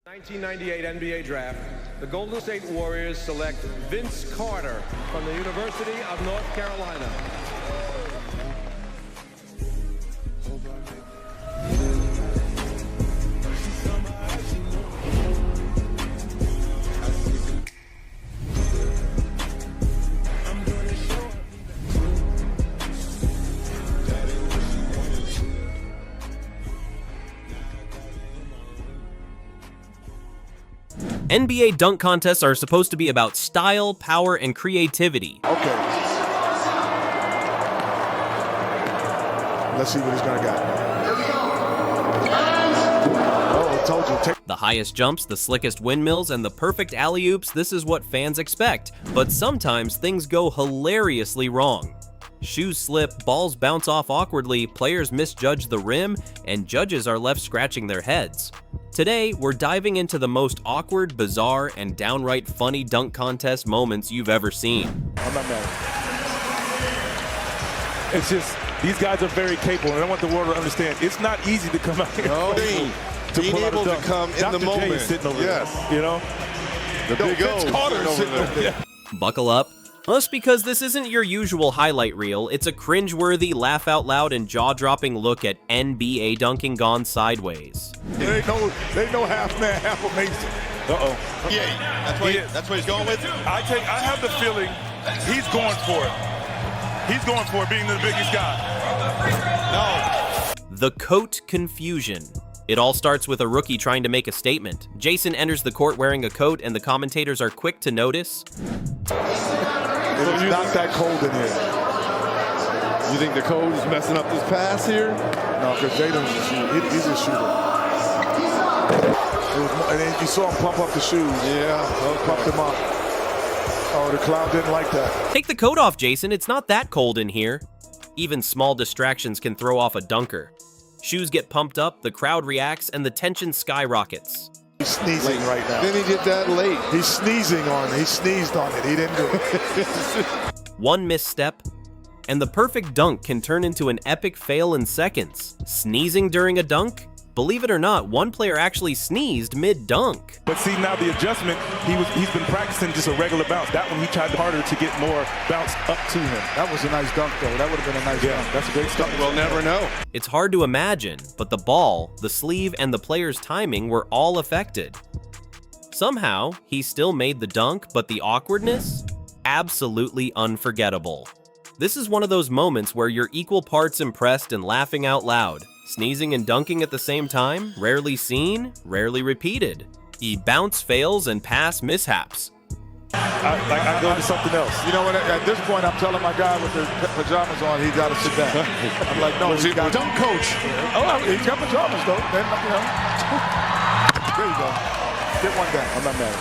1998 NBA Draft, the Golden State Warriors select Vince Carter from the University of North Carolina. NBA dunk contests are supposed to be about style, power, and creativity. Okay. Let's see what he's gonna got. Oh, I told you. The highest jumps, the slickest windmills, and the perfect alley-oops, this is what fans expect. But sometimes things go hilariously wrong. Shoes slip, balls bounce off awkwardly, players misjudge the rim, and judges are left scratching their heads. Today, we're diving into the most awkward, bizarre, and downright funny dunk contest moments you've ever seen. I'm not mad. It's just, these guys are very capable, and I want the world to understand, it's not easy to come out here being able to come in the moment. J sitting over there, you know? The big O Carter sitting over there. Buckle up. Just because this isn't your usual highlight reel, it's a cringeworthy, laugh-out-loud, and jaw-dropping look at NBA dunking gone sideways. They know half man, half amazing. Uh-oh. Yeah, that's what he's going with? I have the feeling he's going for it. He's going for it, being the biggest guy. No. The coat confusion. It all starts with a rookie trying to make a statement. Jason enters the court wearing a coat, and the commentators are quick to notice. It's not that cold in here. You think the code is messing up this pass here? No, because Jaden's a shooter. He's a shooter. And then you saw him pump up the shoes. Yeah. Pumped them up. Oh, the crowd didn't like that. Take the coat off, Jason. It's not that cold in here. Even small distractions can throw off a dunker. Shoes get pumped up, the crowd reacts, and the tension skyrockets. He's sneezing right now. Then he did that late. He's sneezing on it. He sneezed on it. He didn't do it. One misstep, and the perfect dunk can turn into an epic fail in seconds. Sneezing during a dunk? Believe it or not, one player actually sneezed mid-dunk. But see, now the adjustment, he's been practicing just a regular bounce. That one, he tried harder to get more bounce up to him. That was a nice dunk, though. That would have been a nice dunk. That's a great stuff. We'll never know. It's hard to imagine, but the ball, the sleeve, and the player's timing were all affected. Somehow, he still made the dunk, but the awkwardness? Absolutely unforgettable. This is one of those moments where you're equal parts impressed and laughing out loud. Sneezing and dunking at the same time? Rarely seen, rarely repeated. Bounce fails and pass mishaps. I go to something else. You know what? At this point, I'm telling my guy with the pajamas on, he's got to sit down. I'm like, no, he's got Dunk coach. Oh, he's got pajamas, though. Then, you know. There you go. Get one down. I'm not mad.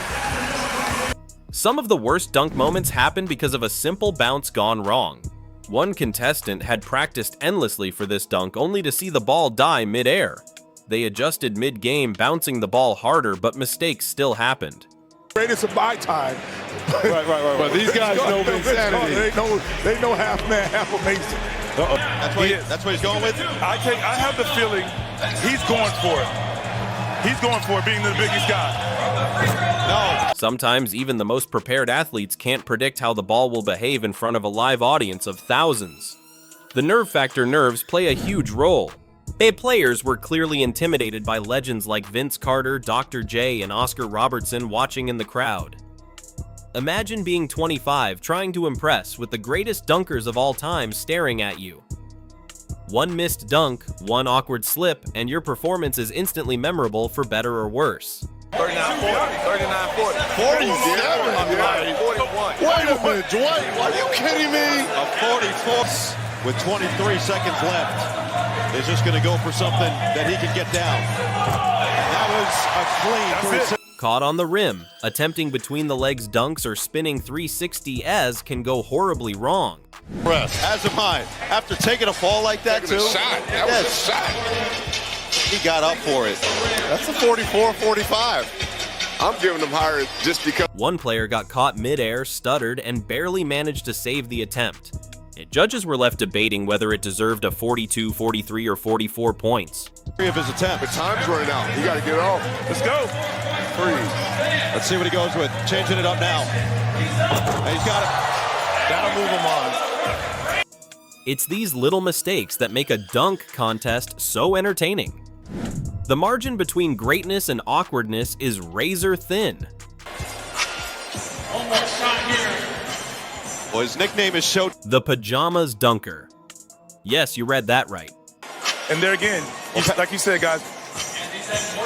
Some of the worst dunk moments happen because of a simple bounce gone wrong. One contestant had practiced endlessly for this dunk only to see the ball die mid-air. They adjusted mid-game, bouncing the ball harder, but mistakes still happened. Greatest of my time. Right. But these guys know insanity. They know half man, half amazing. Uh-oh. That's what he's going with? I have the feeling he's going for it. He's going for it, being the biggest guy. No. Sometimes even the most prepared athletes can't predict how the ball will behave in front of a live audience of thousands. The nerve factor nerves play a huge role. Players were clearly intimidated by legends like Vince Carter, Dr. J, and Oscar Robertson watching in the crowd. Imagine being 25 trying to impress with the greatest dunkers of all time staring at you. One missed dunk, one awkward slip, and your performance is instantly memorable for better or worse. 39-40. 47. 41. Wait a minute, Dwight. Are you kidding me? A 44 with 23 seconds left. Is just going to go for something that he can get down. That was a clean 3. Caught on the rim, attempting between the legs dunks or spinning 360 as can go horribly wrong. As am I. After taking a fall like that, too. That was a shot. He got up for it. That's a 44-45. I'm giving him higher just because. One player got caught mid-air, stuttered, and barely managed to save the attempt. Judges were left debating whether it deserved a 42, 43, or 44 points. Three of his attempts. But time's running out. You got to get off. Let's go. Freeze. Let's see what he goes with. Changing it up now. And he's got it. That'll move him on. It's these little mistakes that make a dunk contest so entertaining. The margin between greatness and awkwardness is razor thin. Well, his nickname is Show. The Pajamas Dunker. Yes, you read that right. And there again, like you said, guys,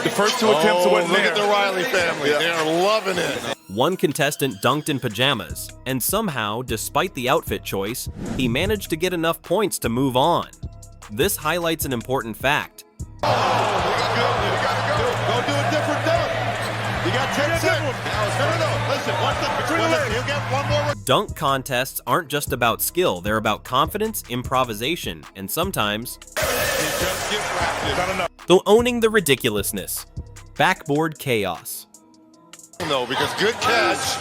the first two attempts wasn't look there. at the Riley family. They're loving it. One contestant dunked in pajamas, and somehow, despite the outfit choice, he managed to get enough points to move on. This highlights an important fact. Go do a different dunk. You got 10 seconds. No. Listen, watch the between the legs. He'll get one more. Dunk contests aren't just about skill, they're about confidence, improvisation, and sometimes owning the ridiculousness. Backboard chaos. No, because good catch.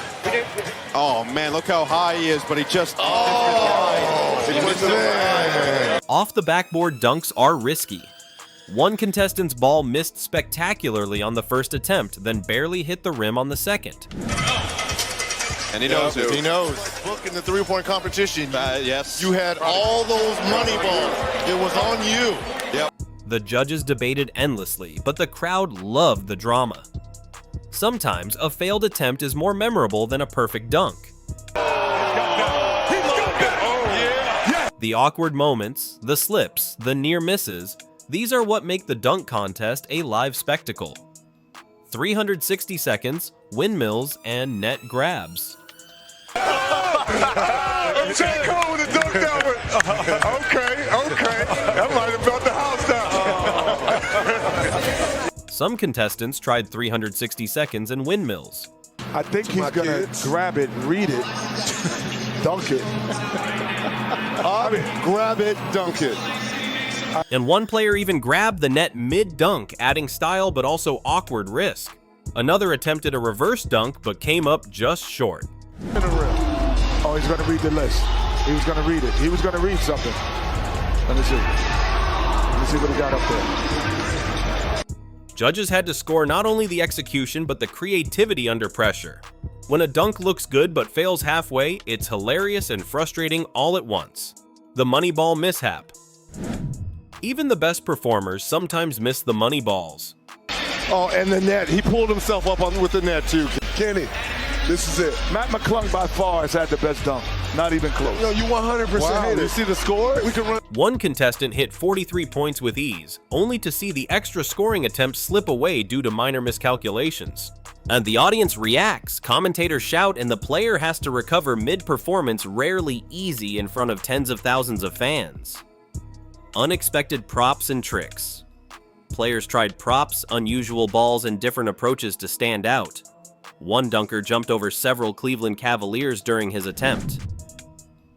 Oh, man, look how high he is, but he just... He puts it in. Off the backboard dunks are risky. One contestant's ball missed spectacularly on the first attempt, then barely hit the rim on the second. And he knows it. He knows. Look, in the three-point competition, yes. you had all those money balls. It was on you. Yep. The judges debated endlessly, but the crowd loved the drama. Sometimes a failed attempt is more memorable than a perfect dunk. The awkward moments, the slips, the near misses, these are what make the dunk contest a live spectacle. 360 seconds, windmills, and net grabs. I'm J. Cole with a dunk down. Okay. That might have built the house down. Some contestants tried 360 seconds and windmills. I think he's gonna grab it, read it, dunk it. Grab it, dunk it. And one player even grabbed the net mid-dunk, adding style but also awkward risk. Another attempted a reverse dunk but came up just short. Oh, he's gonna read the list. He was gonna read it. He was gonna read something. Let me see. Let me see what he got up there. Judges had to score not only the execution but the creativity under pressure. When a dunk looks good but fails halfway, it's hilarious and frustrating all at once. The money ball mishap. Even the best performers sometimes miss the money balls. Oh, and the net. He pulled himself up with the net, too. Kenny, this is it. Matt McClung by far has had the best dunk. Not even close. No, you 100% hit it. You see the score? We can run. One contestant hit 43 points with ease, only to see the extra scoring attempt slip away due to minor miscalculations. And the audience reacts, commentators shout, and the player has to recover mid-performance rarely easy in front of tens of thousands of fans. Unexpected props and tricks. Players tried props, unusual balls, and different approaches to stand out. One dunker jumped over several Cleveland Cavaliers during his attempt.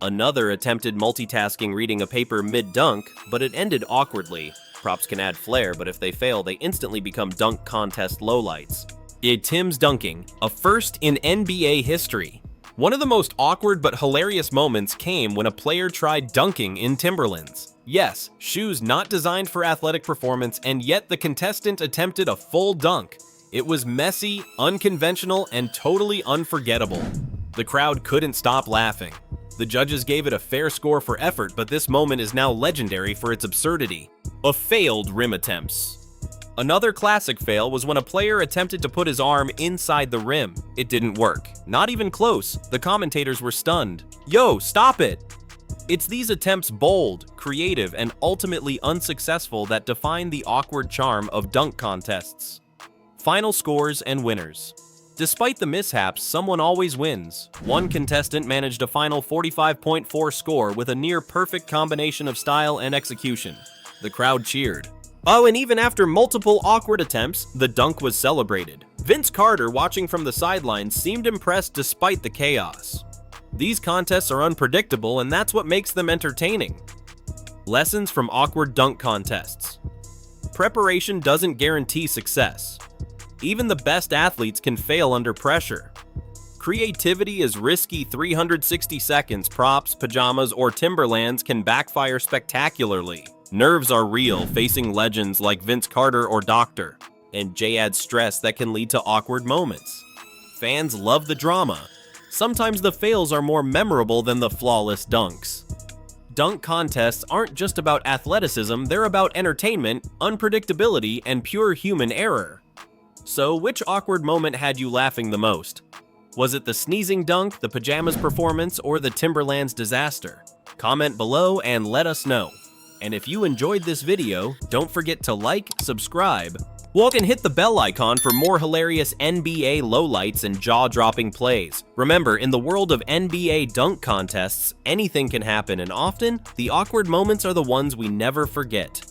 Another attempted multitasking reading a paper mid-dunk, but it ended awkwardly. Props can add flair, but if they fail, they instantly become dunk contest lowlights. Tim's dunking, a first in NBA history. One of the most awkward but hilarious moments came when a player tried dunking in Timberlands. Yes, shoes not designed for athletic performance, and yet the contestant attempted a full dunk. It was messy, unconventional, and totally unforgettable. The crowd couldn't stop laughing. The judges gave it a fair score for effort, but this moment is now legendary for its absurdity. Of failed rim attempts. Another classic fail was when a player attempted to put his arm inside the rim. It didn't work. Not even close. The commentators were stunned. Yo, stop it! It's these attempts bold, creative, and ultimately unsuccessful that define the awkward charm of dunk contests. Final scores and winners. Despite the mishaps, someone always wins. One contestant managed a final 45.4 score with a near-perfect combination of style and execution. The crowd cheered. Oh, and even after multiple awkward attempts, the dunk was celebrated. Vince Carter, watching from the sidelines, seemed impressed despite the chaos. These contests are unpredictable, and that's what makes them entertaining. Lessons from awkward dunk contests. Preparation doesn't guarantee success. Even the best athletes can fail under pressure. Creativity is risky. 360 seconds, props, pajamas, or Timberlands can backfire spectacularly. Nerves are real, facing legends like Vince Carter or Dr. And J adds stress that can lead to awkward moments. Fans love the drama. Sometimes the fails are more memorable than the flawless dunks. Dunk contests aren't just about athleticism, they're about entertainment, unpredictability, and pure human error. So, which awkward moment had you laughing the most? Was it the sneezing dunk, the pajamas performance, or the Timberlands disaster? Comment below and let us know. And if you enjoyed this video, don't forget to like, subscribe, and hit the bell icon for more hilarious NBA lowlights and jaw-dropping plays. Remember, in the world of NBA dunk contests, anything can happen, and often, the awkward moments are the ones we never forget.